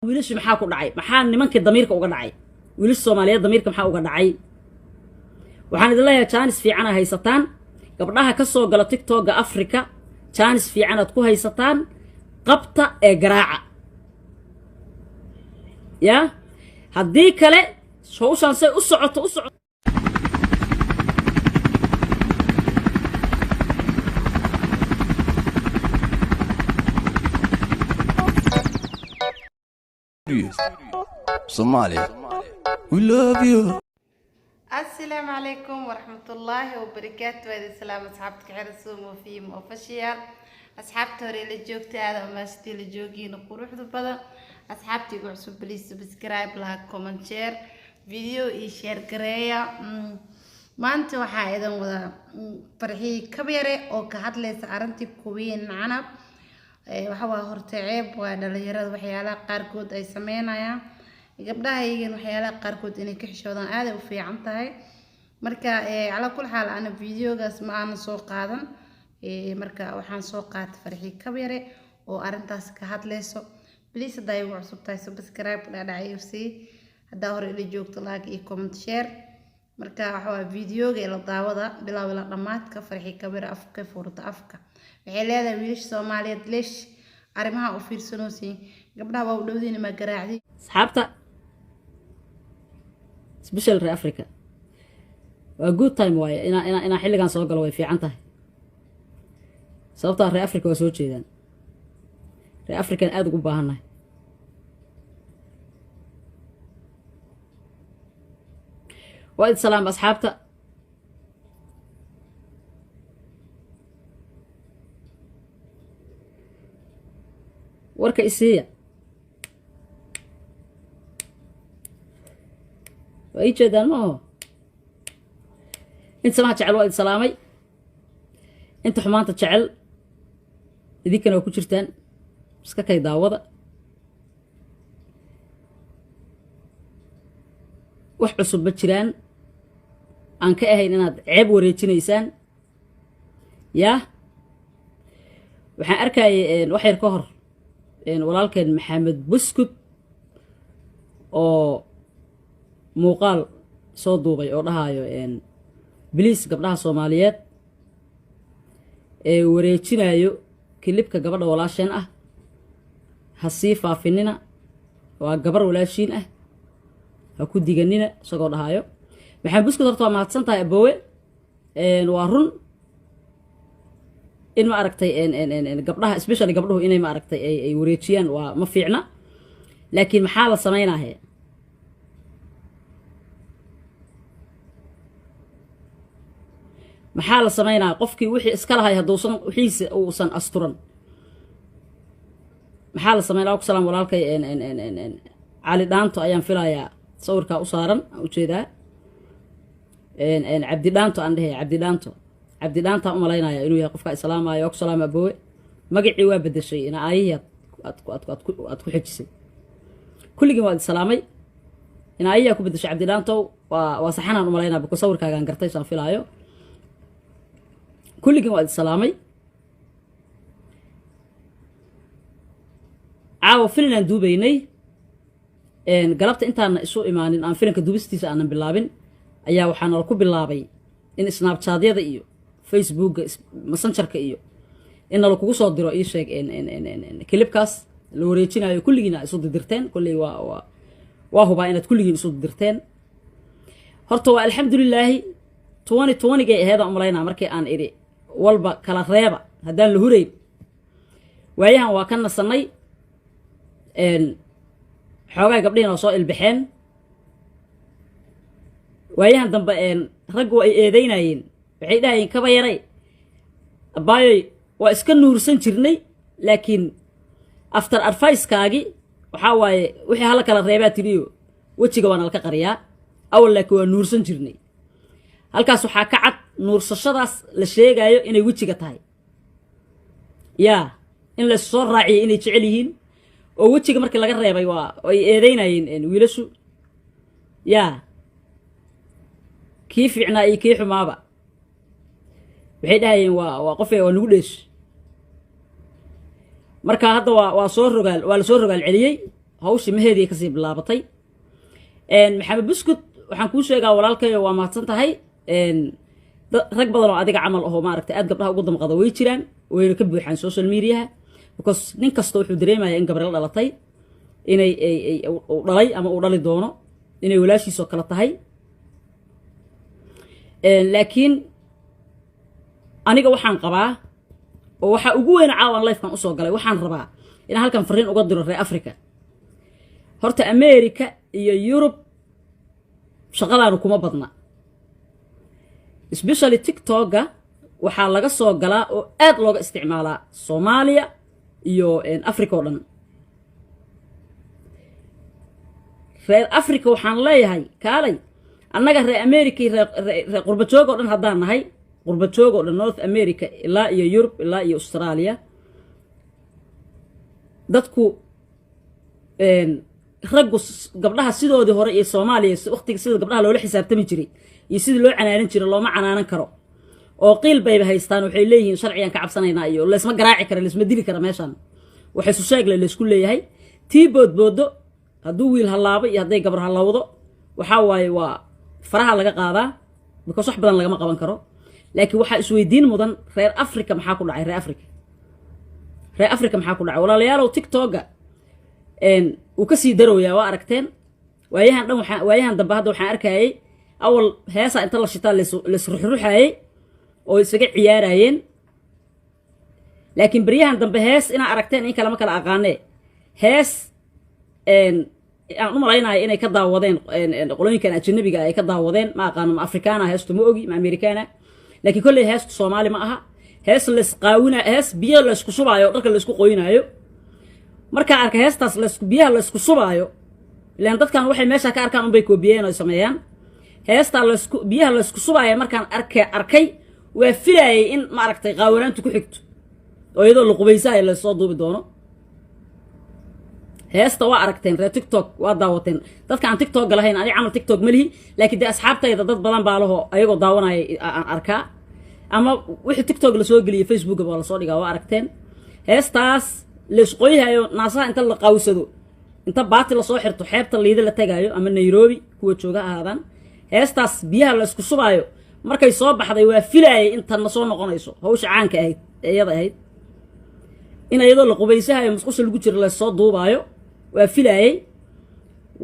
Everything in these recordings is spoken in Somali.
wiilish maxaa ku dhacay maxaa nimankii damiirka uga dhacay wiilish Soomaaliyeed damiirka maxaa uga dhacay waxaan idin leeyahay chance fiican ay haysataan gabdhaha ka soo gala TikTok Afrika chance fiican aad ku haysataan qabta ee garaaca ya haddii kale showshan say u socoto Somalia, we love you. السلام عليكم ورحمة الله وبركاته. هذه السلام أصحابك حرسوم وفيم وفشيال أصحابتي هوري اللي جوجتي هذا وماشتي اللي جوجين وقروح ذبذا أصحابتي قعسوا بليز سبسكرايب لها كومنت شير فيديو يشير قرايا ما أنت وحايدا وذا فرحي كبيرة أو كهاد ليس أرنتي كوين عنب وحوا هرتعب ودليراد وحيالا قاركود أي سمينا يا gabdhaha ayagana waxyaalaha qaarkood inay ka xishoodaan aad ay u fiican tahay marka ala kul xaal ana videogaas ma aan soo qaadan marka waxaan soo qaatay farxi kabeere oo arintaas ka hadlayso please haday ugu cusub tahay subscribe dhacay si hadaa hore ila joogto like iyo comment share marka waxa videoga ila daawada bilaaw ila dhamaadka farxi kabeere afka furta afka waxay leedahay wiilish Soomaaliyeed leesh arimaha u fiirsanoosin gabdhaha waa u dhowdiin ma garaacdi asxaabta special re Africa waa good time way ina xilligan soo galo way fiican tahay sababta re Africa waa soo jeedaan re African aad ugu baahanahay waa salaam asxaabta warka isiya way jeedaan ma oo inta ma jecel waa salaamay inta xumaanta jecel idinkana ku jirtaan iska kay daawada wax cusub ba jiraan aan ka ahayn inaad ceeb wareejinaysaan ya waxaan arkay wax yar ka hor walaalkeen Maxamed Buskut oo muuqaal soo duubay oo dhahayo biliis gabdhaha Soomaaliyeed ee wareejinayo kilibka gabadha walaasheen ah ha sii faafinina waa gabar walaashiin ah ha ku diganina isagoo dhahayo Maxamed Buskut horta waa mahadsan tahay aboowe waa run in ma aragtay gabdhaha especially gabdhuhu inay ma aragtay ay wareejiyaan waa ma fiicna laakiin maxaa la sameeynaa maxaa la sameeynaa qofkii wixii iska lahay haduusan wixiisa uusan asturan maxaa la sameeynaa ku salaam walaalkay cali dhaanto ayaan filayaa sawirka u saaran u jeedaa cabdi dhaanto aan dhahay cabdi dhaanta u malaynaya inuu yahay qofka islaamaayo ku salaam aboowe magacii waa bedeshay ina aayihii aad ku xijisay kulligii waa salaamay ina aayihii ku bedeshay cabdi dhaanto waa saxanaan u malaynaa bako sawirkaagaan gartay saan filaayo kulligii waa salaamay caawa filan duubaynay galabta intaan isu imaanin aan filanka duubistiisa aanan bilaabin ayaa waxaan ku bilaabay in Snapchat-yada iyo Facebook Messenger-ka iyo in la kugu soo diro ii sheeg clipkaas la wareejinayo kulligiina isu dirteen kulli waa huba inaad kulligiin isu dirteen horta waa alxamdulillah 2020 aheeda umaleynaa markii aan iri walba kala reeba hadaan la huray waayahan waa ka nasanay xoogay gabdhiina soo ilbixeen waayahan dambe raggu ay eedeynayeen waxay dhaayeen kaba yaray abaayoy waa iska nuursan jirnay laakiin after advice kaagi waxa waaye wixii hala kala reebaa tiriyo wajiga waan la ka qariyaa awal laakiin waa nuursan jirnay halkaas waxaa ka cad nuursashadaas la sheegayo inay wajiga tahay ya in la soo raaciyo inay jecel yihiin oo wajiga markii laga reebay waa ay eedeynayeen wiilashu ya kii fiicnaa iyo kii xumaaba waxay dhahayeen waa qof waa nagu dheesh marka hadda waa la soo rogaal celiyay hawshii maheedii kasii bilaabatay maxamed buskut waxaan kuu sheegaa walaalkayo waa mahadsan tahay rag badan oo adiga camal ahoo maaragtay aad gabdhaha ugu damqada way jiraan wayna ka buuxaan social mediaha because nin kasta wuxuu dareemayaa in gabar la dhalatay inay uu dhalay ama uu dhali doono inay walaashiisoo kale tahay laakiin aniga waxaan qabaa oo waxaa ugu weyn caawan lifekan usoo galay waxaan rabaa inaan halkan fariin uga diro reer Africa horta America iyo Europe shaqadaanu kuma badna especially TikTok-ga waxaa laga soo galaa oo aad looga isticmaalaa Soomaaliya iyo Africa oo dhan reer Africa waxaan leeyahay kaalay annaga reer America reer qurba joog oo dhan haddaan nahay qurba joog oo dhan North America ilaa iyo Europe ilaa iyo Australia dadku raggu gabdhaha sidoodii hore iyo Soomaaliya waqtiga sida gabdhaha loola xisaabtami jiray iyo sidii loo canaanan jiray looma canaanan karo oo qiil bayba haystaan waxay leeyihiin sharciyan ka cabsanaynaa iyo la isma garaaci kara la isma dili kara meeshan waxay soo sheeg la isku leeyahay tii boodboodo hadduu wiil halaabo iyo hadday gabar halawdo waxa waaye waa faraha laga qaadaa because wax badan lagama qaban karo laakiin waxa isweydiin mudan reer Africa maxaa ku dhacay reer Africa maxaa ku dhacay walaalayaal TikTok-ga uu ka sii darooyaa waa aragteen waayahan dambe hadda waxaan arkayay awal heesa inta la shitaa la isruxruxayay oo isaga ciyaarayeen laakiin bariyahan dambe hees ina aragteen in kala ma kala aqaanee hees aan u malaynayo inay ka daawadeen qolooyinkan ajnabiga ay ka daawadeen ma aqaano ma Afrikaana heestu ma ogi ma Amerikaana laakiin kulli heestu Soomaali ma aha hees la isqaawina hees biyo la isku subaayo dharka la isku qoynayo marka arka heestaas la isku biyaha la isku subaayo ilaan dadkan waxay meesha ka arkaan unbay koobiyeen oo sameeyaan heesta la isku biyaha la isku subaayo markaan arkay waa filayay in ma aragtay qaawanaantu ku xigto oo iyadoo la qubaysaay la soo duubi doono heesta waa aragteen reer TikTok waa daawateen dadka aan TikTok galahayn ani camal TikTok malihi laakiin de asxaabtayda dad badan baa laho ayagoo daawanaya aan arkaa ama wixii TikTok la soo geliyay Facebook baa la soo dhigaa waa aragteen heestaas la isqooyayo naasaha inta la qawsado inta baati la soo xirto xeebta liida la tagaayo ama Nairobi kuwa jooga ahaadaan heestaas biyaha la isku subaayo markay soo baxday waa filayay inta na soo noqonayso hawsha caanka ahayd iyada ahayd in iyadoo la qubaysahayo musqusha lagu jiro la soo duubaayo waa filayay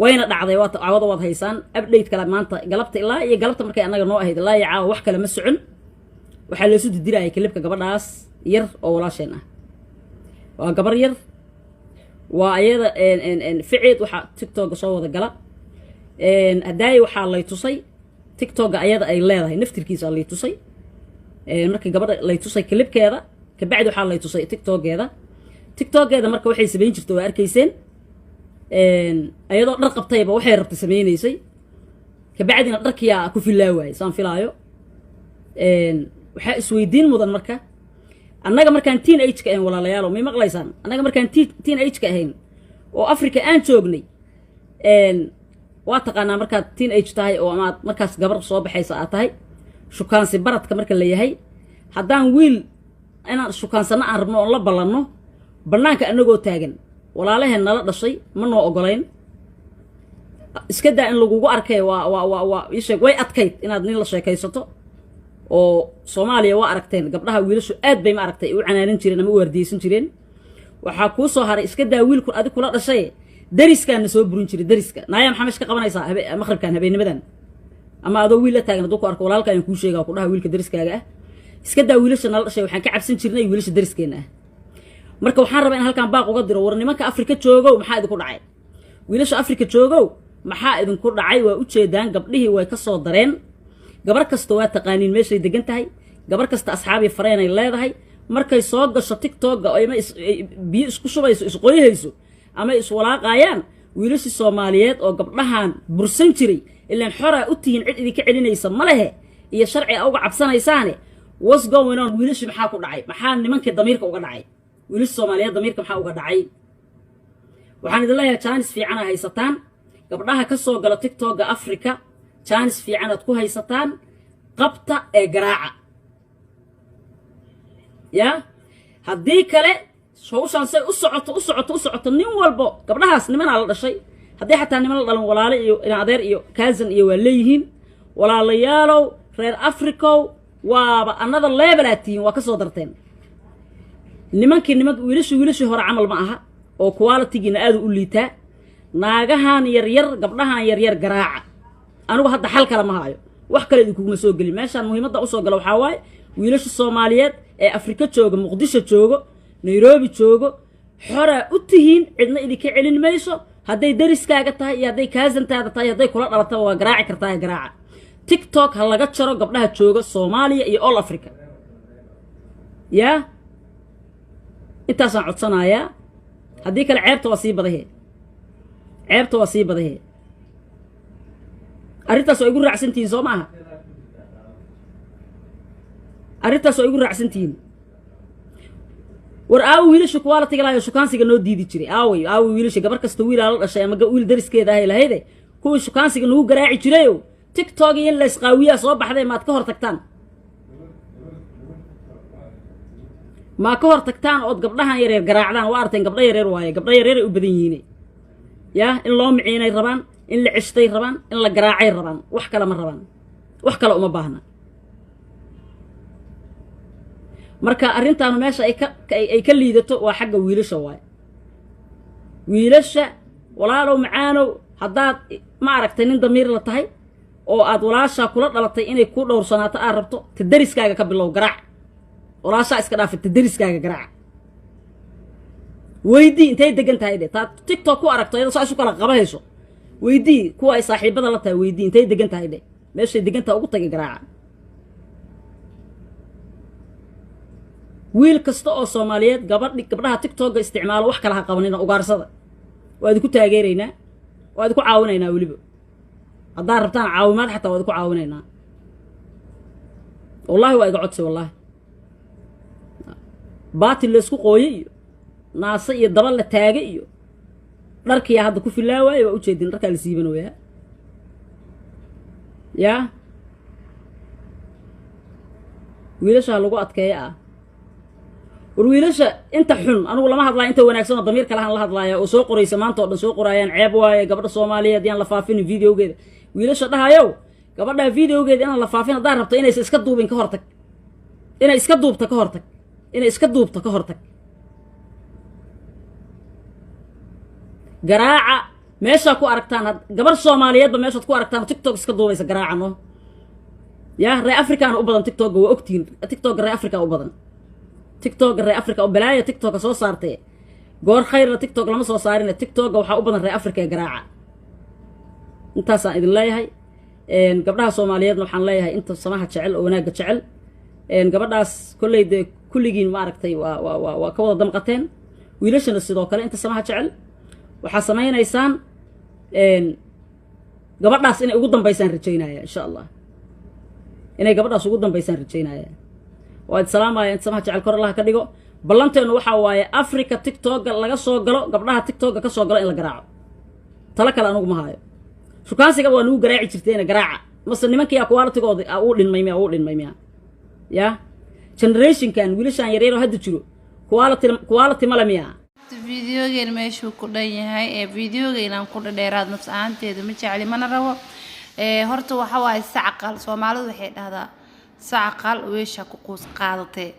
wayna dhacday waa caawada wad haysaan update kala maanta galabta ilaa iyo galabta markay anaga noo ahayd ilaa iyo caawa wax kale ma socon waxa la soo didirayay klibka gabadhaas yar oo walaasheen ah waa gabar yar waa ayada ficid waxa TikTok soo wada gala hadaay waxa lay tusay TikTok ayada ay leedahay naftirkiisa lay tusay markii gabadha lay tusay klibkeeda ka bacdi waxa lay tusay TikTok-geeda marka waxay sameyn jirtay waa arkayseen ayadoo dhar qabtayba waxay rabtay sameynaysay ka bacdina dharkiya ku filaaway saan filaayo waxa isweydiin mudan marka annaga markaan teenage ka ahayn walaalayaal ma maqlaysaan annaga markaan teenage ka ahayn oo Africa aan joognay waa taqaanaa markaad teenage tahay oo ama markaas gabar soo baxaysa aad tahay shukaansi baradka marka la yahay haddaan wiil inaan shukaansana aan rabno oo la ballanno bannaanka anagoo taagan walaalaheen nala dhashay ma noo ogolayn iska daa in lagugu arkay waa isheeg way adkayd inaad nin la sheekaysato oo Soomaaliya waa aragteen gabdhaha wiilashu aad bay ma aragtay u canaanan jireen ama u wardiyeysan jireen waxa ku soo haray iska daa wiilku adiga kula dhashay dariskaana soo burin jiray dariska naaya maxamed ka qabanaysa maqribkan habeennimadan ama adoo wiil la taagan dadku arko walaalka aan ku sheegaa ku dhaha wiilka dariskaaga ah iska daa wiilasha nala dhashay waxaan ka cabsan jirnay wiilasha dariskeena ah marka waxaan rabaa in halkan baaq uga diro war nimanka Afrika joogo maxaa idinku dhacay wiilasha Afrika joogo maxaa idinku dhacay waa u jeedaan gabdhihii way ka soo dareen gabar kasta waa taqaaniin meeshay degan tahay gabar kasta asxaabi fareen ay leedahay markay soo gasho TikTok oo ay biyo isku shubayso isqooyayso ama iswalaaqayaan wiilashii Soomaaliyeed oo gabdhahan bursan jiray ilaan xora u tihiin cid idinka celinaysa ma lehe iyo sharci uga cabsanaysaane what's going on wiilashii maxaa ku dhacay maxaa nimankii damiirka uga dhacay wiilasha Soomaaliyeed damiirka maxaa uga dhacay waxaan idin leeyahay chance fiican haysataan gabdhaha ka soo gala TikTok-ga Africa chance fiican aad ku haysataan qabta ee garaaca ya haddii kale hawshan say u socoto nin walbo gabdhahaas niman la dhashay haddii xataa niman la dhalan walaalo iyo adeer iyo cousin iyo waa leeyihiin walaalayaalow reer Africa waaba another level atiin waa ka soo darteen nimankii wiilashii hore camal ma aha oo quality-giina aad u liitaa naagahan yar gabdhahan yar garaaca anigu hadda xal kala ma hayo wax kale idinku soo gali meeshan muhiimadda u soo galo waxa waaye wiilasha Soomaaliyeed ee Afrika jooga Muqdisho joogo Nairobi joogo xora u tihiin cidna idinka celin mayso hadday dariskaaga tahay iyo hadday kaasantaada tahay hadday kula dhalato waa garaaci kartaa garaaca TikTok ha laga jaro gabdhaha jooga Soomaaliya iyo all Africa ya intaasaan codsanayaa haddii kale ceebta waa sii badahe arrintaas oo igu raacsantihiin soo maaha war aawi wiilasha quality-ga lahayo shukaansiga noo diidi jiray aawi wiilasha gabar kasta wiil la dhashay ama wiil dariskeeda ahay lahayde kuwii shukaansiga nagu garaaci jirayo TikTok iyo la isqaawiyaa soo baxday maad ka hor tagtaan ood gabdhahan yaryar garaacdaan waa arteen gabdha yaryar waaye gabdha yaryar ay u badan yihiin ya in loo miciinay rabaan in la cistay rabaan in la garaacay rabaan wax kale ma rabaan wax kale uma baahna marka arrintaanu meesha ay ka liidato waa xagga wiilasha waaye wiilasha walaalow macaanow haddaad ma aragtay nin damiir la tahay oo aad walaashaa kula dhalatay inay ku dhowrsanaato aad rabto ta dariskaaga ka bilow garaac walaashaa iska dhaafay ta dariskaaga garaac weydii intay degan tahay de taa TikTok ku aragto iyadoo saas u kala qabahayso weydii kuwa ay saaxiibada la tahay weydii intay degan tahay de meeshay degan tahay ugu tagay garaaca wiil kasta oo Soomaaliyeed gabdhaha TikTok isticmaalo wax kala ha qabanina ugaarsada waa idinku taageeraynaa waa idinku caawinaynaa waliba haddaa rabtaan caawimaad xataa waa idinku caawinaynaa wallahi waa iga codsi wallahi baatil la isku qooyay iyo naasa iyo daba la taagay iyo dharkiya hadda ku filaaway waa u jeedin dharka la siibanayaa ya wiilasha lagu adkeeyaa wiilasha inta xun anigu lama hadlaa inta wanaagsan oo damiir kala la hadlaaya oo soo qoraysa maanta oo dhan soo qorayaan ceeb waaye gabadha Soomaaliyeed yaan la faafin videogeeda wiilasha dhahayo gabadha videogeeda in la faafin hadaa rabto inay iska duubin ka hortag inay iska duubta ka hortag garaaca meesha ku aragtaan gabar Soomaaliyeed ba meesha ku aragtaan TikTok iska duubaysa garaaca no ya reer Afrika u badan TikTok waa ogtiin TikTok reer Afrika u badan TikTok reer Afrika oo balaaya TikTok soo saartay goor khayr la TikTok lama soo saarin TikTok waxa u badan reer Afrika garaaca intaas aan idin leeyahay gabdhaha Soomaaliyeed waxaan leeyahay inta samaha jecel oo wanaaga jecel gabadhaas kulligiin ma aragtay waa ka wada damqateen wiilashana sidoo kale inta samaha jecel waxa sameeynaysan gabadhaas inay ugu dambeysaan rajaynaya insha Allah inay gabadhaas ugu dambeysaan rajaynaya waa salaamaya inta samaha jecel kor Allah ka dhigo ballanteenu waxa waaye Afrika TikTok laga soo galo gabdhaha TikTok ka soo galo in la garaaco tala kale anigu ma hayo shukaansiga waa lagu garaaci jirteen garaaca mase nimankii quality-gooda uu dhinmay miya ya generation kan wiilashan yaryar oo hadda jiro quality ma lamiya videogeena meeshuu ku dhan yahay videogeena ku dheeraad nafs ahaanteedu ma jecli mana rabo horta waxa waaye sacqal Soomaalidu waxay dhahdaa sacqal weesha ku qoos qaadatay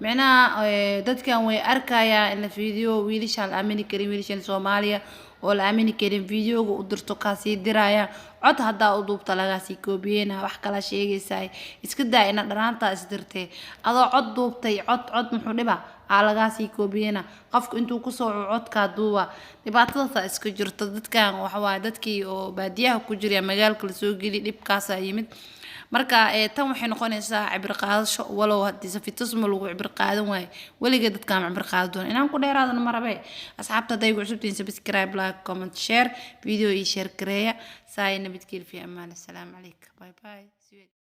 macnaha dadkan way arkayaan in video wiilashan aamini karin wiilashan Soomaaliya oo la aamini karin videoga u dirto ka sii diraya cod hadda u duubta laga sii koobiyeen wax kala sheegaysay iska daa ina dhanaanta isdirtay adoo cod duubtay cod muxuu dhiba laga sii koobiyeen qofku intuu ku soo codka duuba dhibaatada iska jirto dadkan waxa waa dadkii oo baadiyaha ku jira magaalka la soo gali dhibkaas yimid marka tan waxay noqonaysaa cibir qaadasho walow hadii safiitismo lagu cibir qaadan waay waliga dadka cibir qaadan inaan ku dheeraadana marabe asxaabta daygu cusubtiin subscribe like comment share video iyo share gareeya saayna midkiil fi amaan assalamu alaykum bye bye